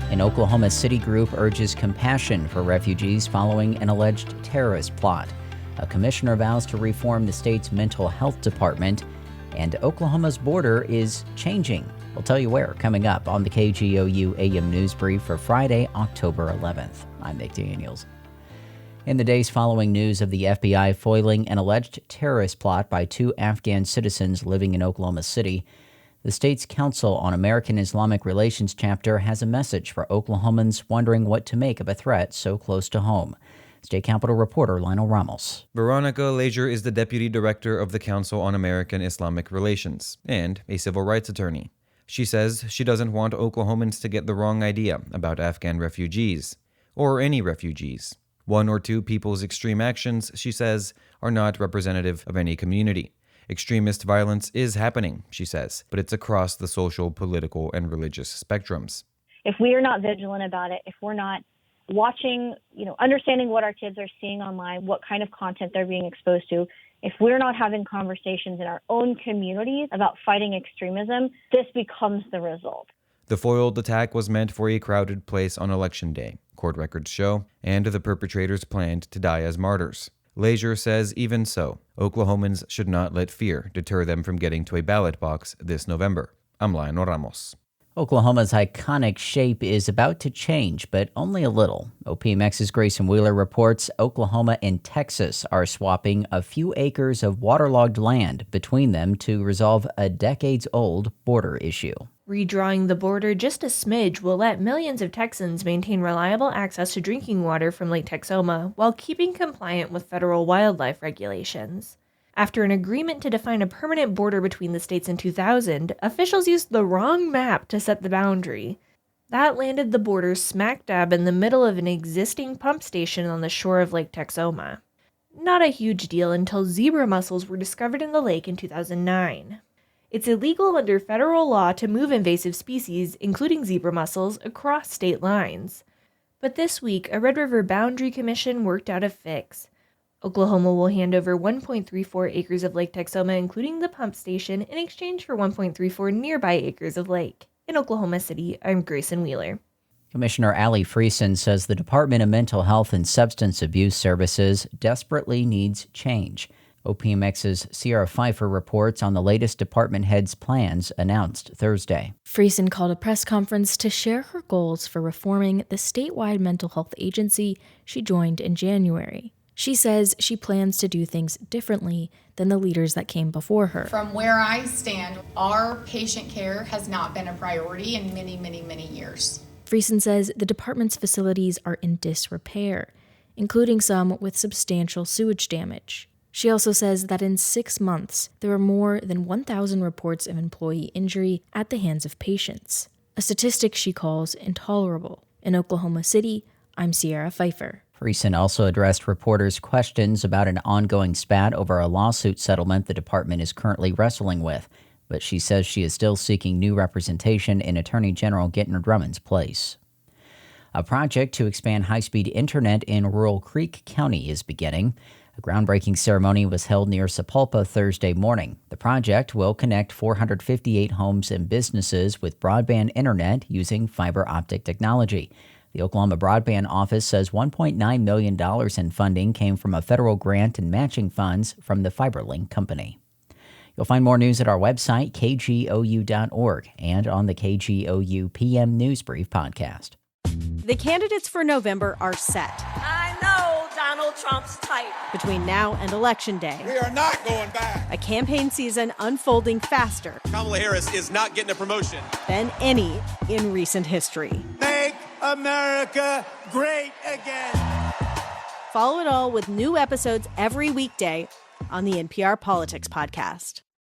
An Oklahoma City group urges compassion for refugees following an alleged terrorist plot. A commissioner vows to reform the state's mental health department. And Oklahoma's border is changing. We'll tell you where coming up on the KGOU AM News Brief for Friday, October 11th. I'm Nick Daniels. In the days following news of the FBI foiling an alleged terrorist plot by two Afghan citizens living in Oklahoma City, the state's Council on American Islamic Relations chapter has a message for Oklahomans wondering what to make of a threat so close to home. State Capitol reporter Lionel Ramos. Veronica Leisure is the deputy director of the Council on American Islamic Relations and a civil rights attorney. She says she doesn't want Oklahomans to get the wrong idea about Afghan refugees, or any refugees. One or two people's extreme actions, she says, are not representative of any community. Extremist violence is happening, she says, but it's across the social, political, and religious spectrums. If we are not vigilant about it, if we're not watching, understanding what our kids are seeing online, what kind of content they're being exposed to, if we're not having conversations in our own communities about fighting extremism, this becomes the result. The foiled attack was meant for a crowded place on Election Day, court records show, and the perpetrators planned to die as martyrs. Leisure says even so, Oklahomans should not let fear deter them from getting to a ballot box this November. I'm Lionel Ramos. Oklahoma's iconic shape is about to change, but only a little. OPMX's Grayson Wheeler reports Oklahoma and Texas are swapping a few acres of waterlogged land between them to resolve a decades-old border issue. Redrawing the border just a smidge will let millions of Texans maintain reliable access to drinking water from Lake Texoma while keeping compliant with federal wildlife regulations. After an agreement to define a permanent border between the states in 2000, officials used the wrong map to set the boundary. That landed the border smack dab in the middle of an existing pump station on the shore of Lake Texoma. Not a huge deal until zebra mussels were discovered in the lake in 2009. It's illegal under federal law to move invasive species, including zebra mussels, across state lines. But this week, a Red River Boundary Commission worked out a fix. Oklahoma will hand over 1.34 acres of Lake Texoma, including the pump station, in exchange for 1.34 nearby acres of lake. In Oklahoma City, I'm Grayson Wheeler. Commissioner Allie Friesen says the Department of Mental Health and Substance Abuse Services desperately needs change. OPMX's Sierra Pfeiffer reports on the latest department head's plans announced Thursday. Friesen called a press conference to share her goals for reforming the statewide mental health agency she joined in January. She says she plans to do things differently than the leaders that came before her. From where I stand, our patient care has not been a priority in many, many, many years. Friesen says the department's facilities are in disrepair, including some with substantial sewage damage. She also says that in 6 months, there are more than 1,000 reports of employee injury at the hands of patients, a statistic she calls intolerable. In Oklahoma City, I'm Sierra Pfeiffer. Friesen also addressed reporters' questions about an ongoing spat over a lawsuit settlement the department is currently wrestling with, but she says she is still seeking new representation in Attorney General Gentner Drummond's place. A project to expand high-speed internet in rural Creek County is beginning. A groundbreaking ceremony was held near Sapulpa Thursday morning. The project will connect 458 homes and businesses with broadband internet using fiber optic technology. The Oklahoma Broadband Office says $1.9 million in funding came from a federal grant and matching funds from the FiberLink company. You'll find more news at our website, kgou.org, and on the KGOU PM News Brief podcast. The candidates for November are set. I know Donald Trump's type. Between now and Election Day, we are not going back. A campaign season unfolding faster. Kamala Harris is not getting a promotion Than any in recent history. Make America great again. Follow it all with new episodes every weekday on the NPR Politics Podcast.